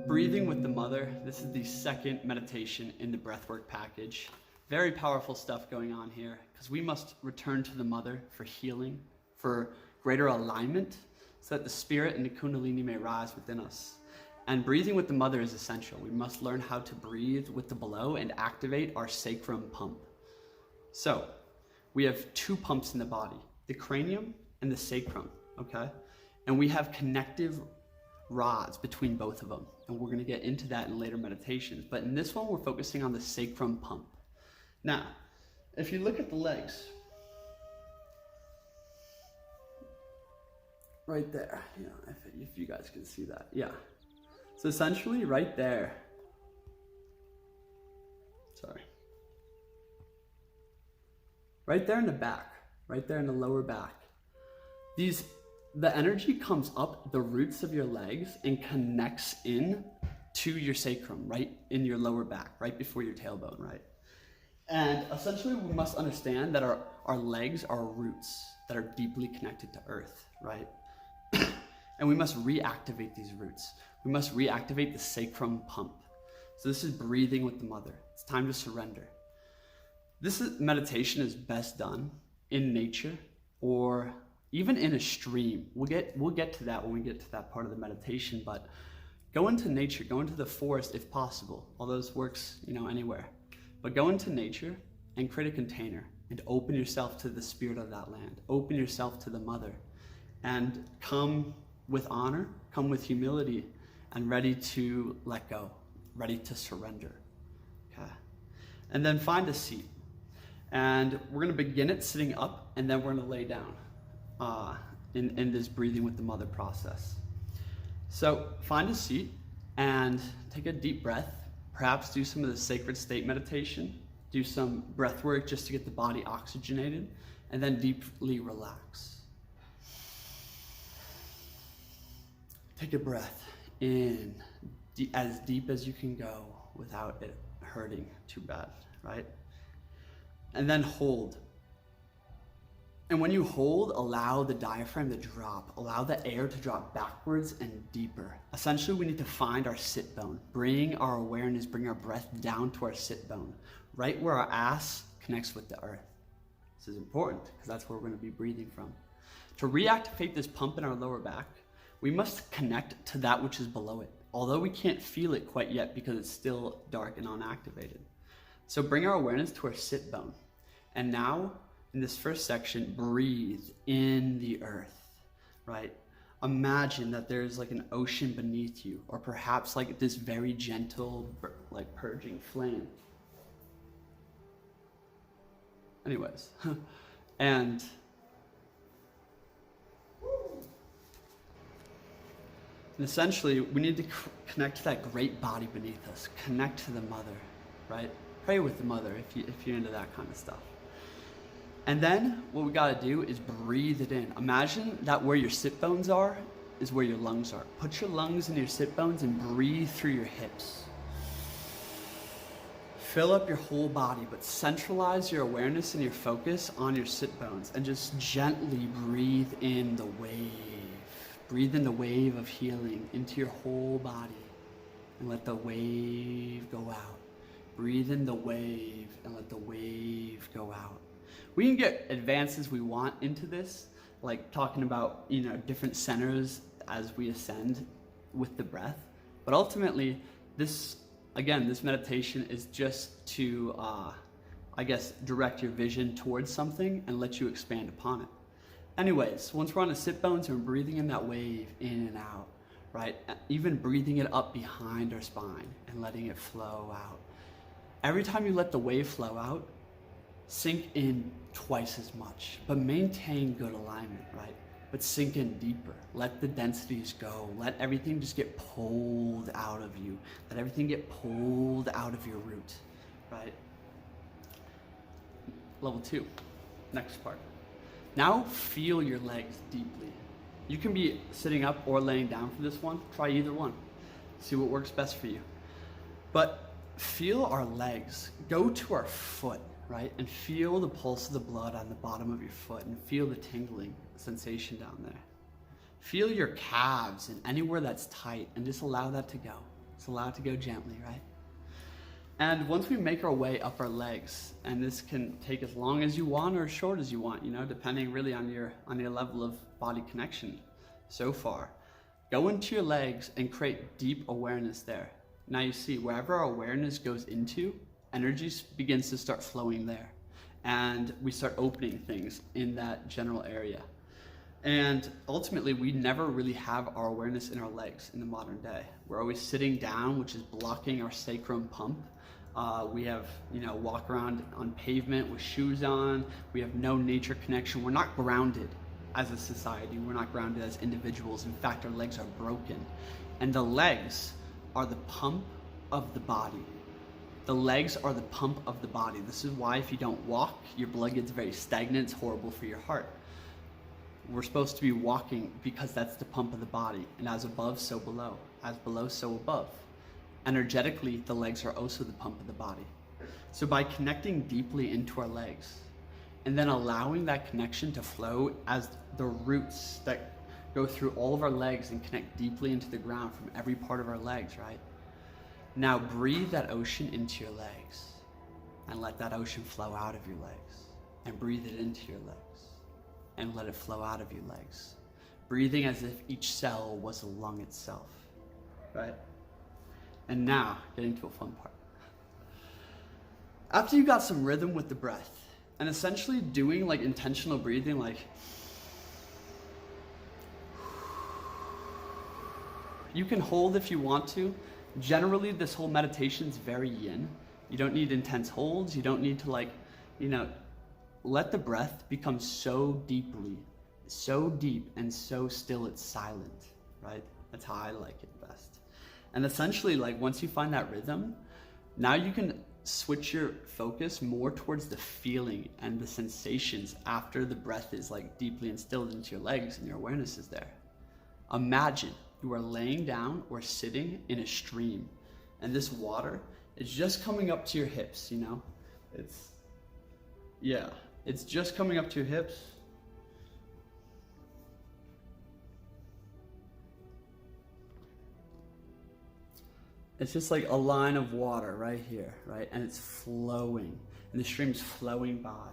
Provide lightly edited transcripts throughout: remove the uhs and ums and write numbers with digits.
Breathing with the mother. This is the second meditation in the breathwork package. Very powerful stuff going on here because we must return to the mother for healing, for greater alignment, so that the spirit and the kundalini may rise within us. And breathing with the mother is essential. We must learn how to breathe with the below and activate our sacrum pump. So we have two pumps in the body, the cranium and the sacrum, okay? And we have connective rods between both of them. And we're gonna get into that in later meditations. But in this one, we're focusing on the sacrum pump. Now, if you look at the legs, right there, you know, if you guys can see that, yeah. So essentially right there, right there in the back, right there in the lower back, the energy comes up the roots of your legs and connects in to your sacrum, right in your lower back, right before your tailbone, right? And essentially we must understand that our legs are roots that are deeply connected to earth, right? And we must reactivate these roots. We must reactivate the sacrum pump. So this is breathing with the mother. It's time to surrender. Meditation is best done in nature or even in a stream. We'll get to that when we get to that part of the meditation, but go into nature, go into the forest if possible, although this works, you know, anywhere. But go into nature and create a container and open yourself to the spirit of that land. Open yourself to the mother and come with honor, come with humility and ready to let go, ready to surrender, okay? And then find a seat. And we're gonna begin it sitting up and then we're gonna lay down in this breathing with the mother process. So find a seat and take a deep breath. Perhaps do some of the sacred state meditation, do some breath work just to get the body oxygenated, and then deeply relax. Take a breath in as deep as you can go without it hurting too bad, right? And then hold. And when you hold, allow the diaphragm to drop. Allow the air to drop backwards and deeper. Essentially, we need to find our sit bone. Bring our awareness, bring our breath down to our sit bone, right where our ass connects with the earth. This is important because that's where we're going to be breathing from. To reactivate this pump in our lower back, we must connect to that which is below it, although we can't feel it quite yet because it's still dark and unactivated. So bring our awareness to our sit bone. And now, in this first section, breathe in the earth, right? Imagine that there's like an ocean beneath you, or perhaps like this very gentle, like purging flame. Anyways, and essentially we need to connect to that great body beneath us, connect to the mother, right? Pray with the mother if you're into that kind of stuff. And then what we gotta do is breathe it in. Imagine that where your sit bones are is where your lungs are. Put your lungs in your sit bones and breathe through your hips. Fill up your whole body, but centralize your awareness and your focus on your sit bones and just gently breathe in the wave. Breathe in the wave of healing into your whole body and let the wave go out. Breathe in the wave and let the wave go out. We can get advanced as we want into this, like talking about, you know, different centers as we ascend with the breath. But ultimately, this meditation is just to, I guess, direct your vision towards something and let you expand upon it. Anyways, once we're on the sit bones and we're breathing in that wave in and out, right? Even breathing it up behind our spine and letting it flow out. Every time you let the wave flow out, sink in twice as much, but maintain good alignment, right? But sink in deeper. Let the densities go. Let everything just get pulled out of you. Let everything get pulled out of your root, right? Level 2, next part. Now feel your legs deeply. You can be sitting up or laying down for this one. Try either one. See what works best for you. But feel our legs. Go to our foot, right? And feel the pulse of the blood on the bottom of your foot and feel the tingling sensation down there. Feel your calves and anywhere that's tight, and just allow that to go. Just allow it to go gently, right? And once we make our way up our legs, and this can take as long as you want or as short as you want, you know, depending really on your level of body connection so far. Go into your legs and create deep awareness there. Now you see, wherever our awareness goes into, energy begins to start flowing there. And we start opening things in that general area. And ultimately, we never really have our awareness in our legs in the modern day. We're always sitting down, which is blocking our sacrum pump. We have, walk around on pavement with shoes on. We have no nature connection. We're not grounded as a society. We're not grounded as individuals. In fact, our legs are broken. And the legs are the pump of the body. The legs are the pump of the body. This is why if you don't walk, your blood gets very stagnant. It's horrible for your heart. We're supposed to be walking because that's the pump of the body. And as above, so below. As below, so above. Energetically, the legs are also the pump of the body. So by connecting deeply into our legs, and then allowing that connection to flow as the roots that go through all of our legs and connect deeply into the ground from every part of our legs, right? Now breathe that ocean into your legs and let that ocean flow out of your legs, and breathe it into your legs and let it flow out of your legs. Breathing as if each cell was a lung itself, right? And now, getting to a fun part. After you got some rhythm with the breath, and essentially doing like intentional breathing, like you can hold if you want to. Generally, this whole meditation is very yin. You don't need intense holds. You don't need to let the breath become so deep and so still it's silent, right? That's how I like it best. And essentially, once you find that rhythm, now you can switch your focus more towards the feeling and the sensations after the breath is deeply instilled into your legs and your awareness is there. Imagine you are laying down or sitting in a stream, and this water is just coming up to your hips, It's just coming up to your hips. It's just like a line of water right here, right? And it's flowing, and the stream's flowing by.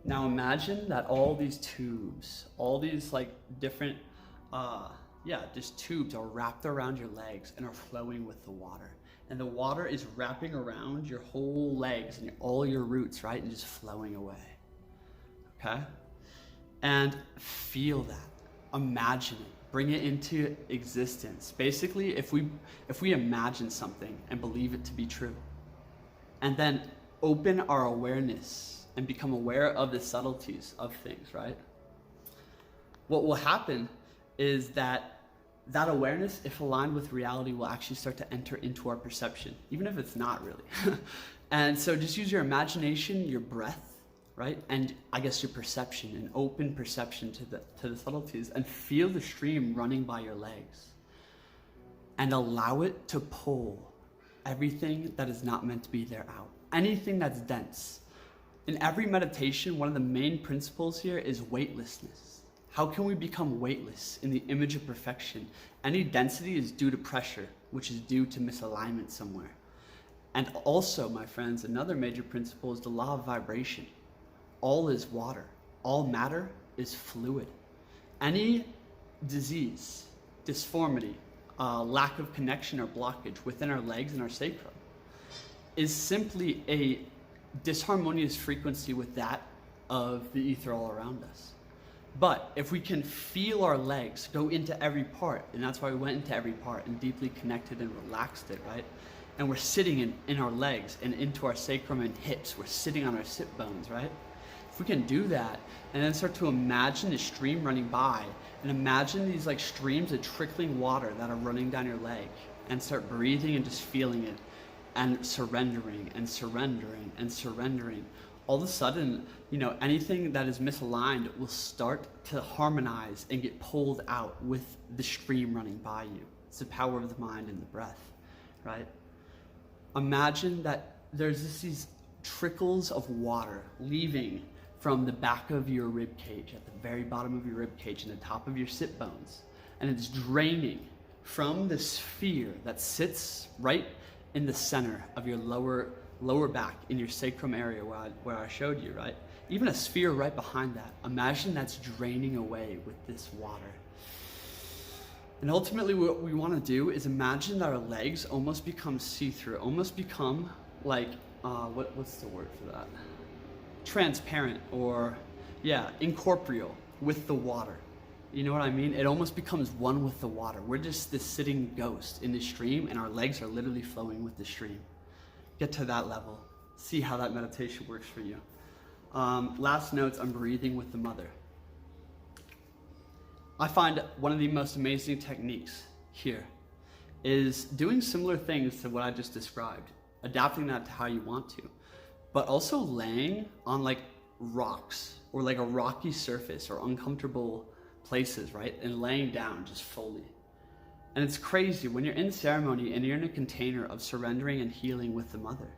Now imagine that all these tubes, all these different, just tubes are wrapped around your legs and are flowing with the water. And the water is wrapping around your whole legs and all your roots, right? And just flowing away, okay? And feel that, imagine it. Bring it into existence. Basically, if we imagine something and believe it to be true, and then open our awareness and become aware of the subtleties of things, right? What will happen is that awareness, if aligned with reality, will actually start to enter into our perception, even if it's not really. And so just use your imagination, your breath, right? And I guess your perception, an open perception to the subtleties, and feel the stream running by your legs. And allow it to pull everything that is not meant to be there out. Anything that's dense. In every meditation, one of the main principles here is weightlessness. How can we become weightless in the image of perfection? Any density is due to pressure, which is due to misalignment somewhere. And also, my friends, another major principle is the law of vibration. All is water. All matter is fluid. Any disease, disformity, lack of connection or blockage within our legs and our sacrum is simply a disharmonious frequency with that of the ether all around us. But if we can feel our legs go into every part, and that's why we went into every part and deeply connected and relaxed it, right? And we're sitting in our legs and into our sacrum and hips. We're sitting on our sit bones, right? If we can do that and then start to imagine the stream running by, and imagine these streams of trickling water that are running down your leg, and start breathing and just feeling it and surrendering and surrendering and surrendering. All of a sudden, anything that is misaligned will start to harmonize and get pulled out with the stream running by you. It's the power of the mind and the breath, right? Imagine that there's these trickles of water leaving from the back of your rib cage, at the very bottom of your rib cage and the top of your sit bones. And it's draining from the sphere that sits right in the center of your lower back, in your sacrum area where I showed you, right? Even a sphere right behind that. Imagine that's draining away with this water. And ultimately what we want to do is imagine that our legs almost become see-through, almost become like, what's the word for that? Transparent, or incorporeal with the water. You know what I mean? It almost becomes one with the water. We're just this sitting ghost in the stream, and our legs are literally flowing with the stream. Get to that level. See how that meditation works for you. Last notes on breathing with the mother. I find one of the most amazing techniques here is doing similar things to what I just described, adapting that to how you want to, but also laying on like rocks or like a rocky surface or uncomfortable places, right? And laying down just fully. And it's crazy when you're in ceremony and you're in a container of surrendering and healing with the mother.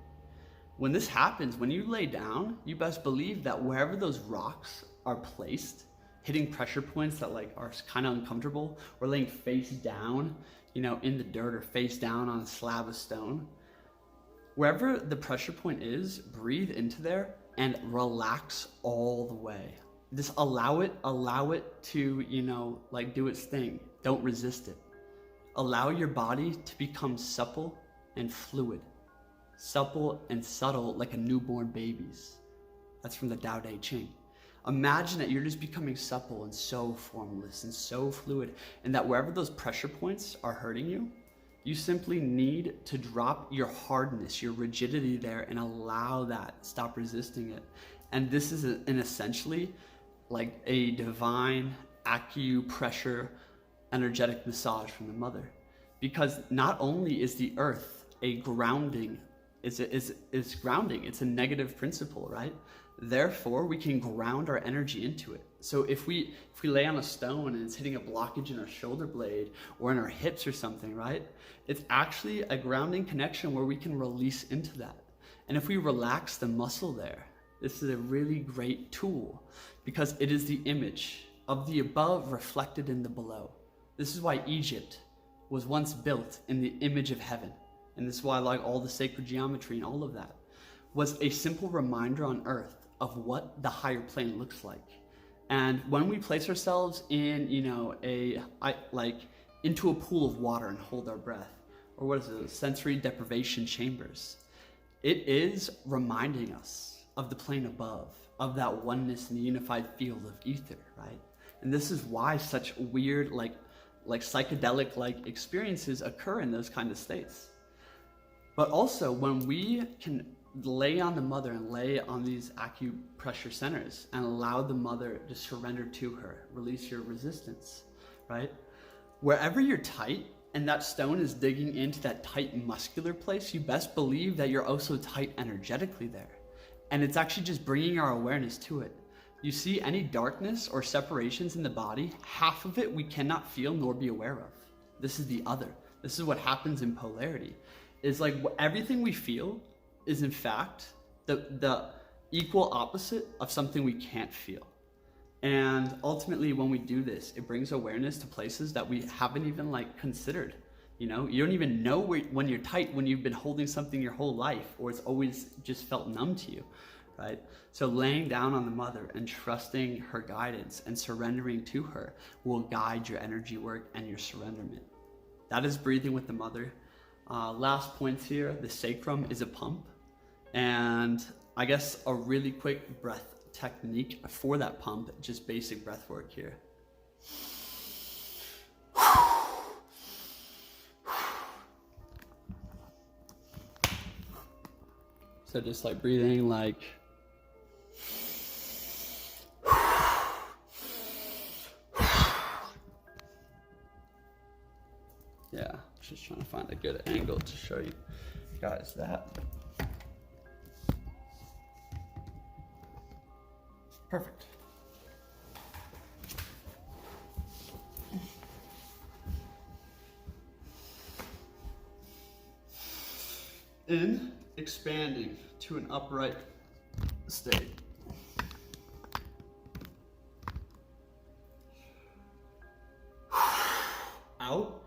When this happens, when you lay down, you best believe that wherever those rocks are placed, hitting pressure points that like are kind of uncomfortable, or laying face down, you know, in the dirt, or face down on a slab of stone, wherever the pressure point is, breathe into there and relax all the way. Just allow it to, you know, like do its thing. Don't resist it. Allow your body to become supple and fluid, supple and subtle like a newborn baby's. That's from the Tao Te Ching. Imagine that you're just becoming supple and so formless and so fluid, and that wherever those pressure points are hurting you, you simply need to drop your hardness, your rigidity there, and allow that, stop resisting it. And this is an essentially like a divine acupressure energetic massage from the mother. Because not only is the earth a grounding, it's grounding, it's a negative principle, right? Therefore, we can ground our energy into it. So if we lay on a stone and it's hitting a blockage in our shoulder blade or in our hips or something, right? It's actually a grounding connection where we can release into that. And if we relax the muscle there, this is a really great tool, because it is the image of the above reflected in the below. This is why Egypt was once built in the image of heaven. And this is why, like, all the sacred geometry and all of that was a simple reminder on earth of what the higher plane looks like. And when we place ourselves in, you know, into a pool of water and hold our breath, or what is it, sensory deprivation chambers, it is reminding us of the plane above, of that oneness in the unified field of ether, right? And this is why such weird, like psychedelic experiences occur in those kind of states. But also when we can lay on the mother and lay on these acupressure centers and allow the mother to surrender to her, release your resistance, right? Wherever you're tight and that stone is digging into that tight muscular place, you best believe that you're also tight energetically there. And it's actually just bringing our awareness to it. You see any darkness or separations in the body, half of it we cannot feel nor be aware of. This is the other. This is what happens in polarity. It's like everything we feel is in fact the equal opposite of something we can't feel. And ultimately when we do this, it brings awareness to places that we haven't even considered. You know, you don't even know when you're tight, when you've been holding something your whole life, or it's always just felt numb to you, right? So laying down on the mother and trusting her guidance and surrendering to her will guide your energy work and your surrenderment. That is breathing with the mother. Last points here, the sacrum is a pump. And I guess a really quick breath technique for that pump, just basic breath work here. So just like breathing like, yeah, just trying to find a good angle to show you guys that. Perfect. In, expanding to an upright state. out,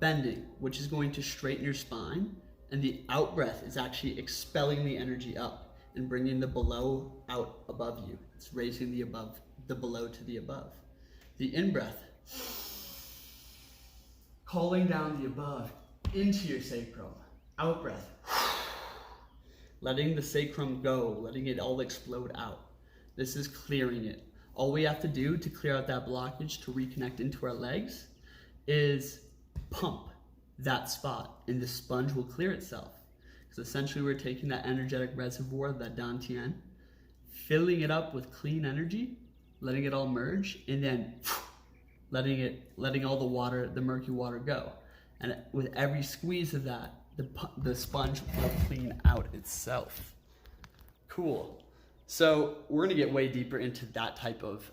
bending, which is going to straighten your spine, and the out breath is actually expelling the energy up and bringing the below out above you. It's raising the below to the above. The in breath, calling down the above into your sacrum. Out breath, letting the sacrum go, letting it all explode out. This is clearing it. All we have to do to clear out that blockage, to reconnect into our legs, is pump that spot, and the sponge will clear itself. Because essentially we're taking that energetic reservoir, that dantian, filling it up with clean energy, letting it all merge, and then letting all the water, the murky water, go. And with every squeeze of that, the sponge will clean out itself. Cool. So we're gonna get way deeper into that type of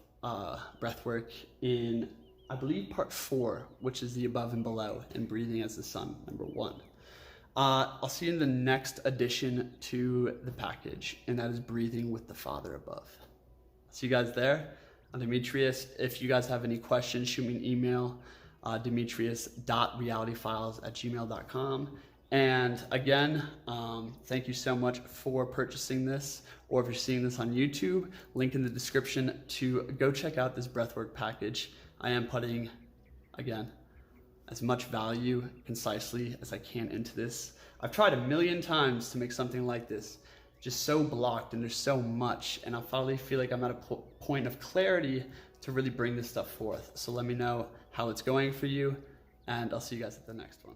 breath work in, I believe, part 4, which is the above and below and breathing as the sun, number 1. I'll see you in the next addition to the package, and that is breathing with the Father above. See you guys there. I'm Demetrius. If you guys have any questions, shoot me an email, demetrius.realityfiles@gmail.com. And again, thank you so much for purchasing this, or if you're seeing this on YouTube, link in the description to go check out this breathwork package. I am putting, again, as much value concisely as I can into this. I've tried 1,000,000 times to make something like this, just so blocked, and there's so much, and I finally feel like I'm at a point of clarity to really bring this stuff forth. So let me know how it's going for you, and I'll see you guys at the next one.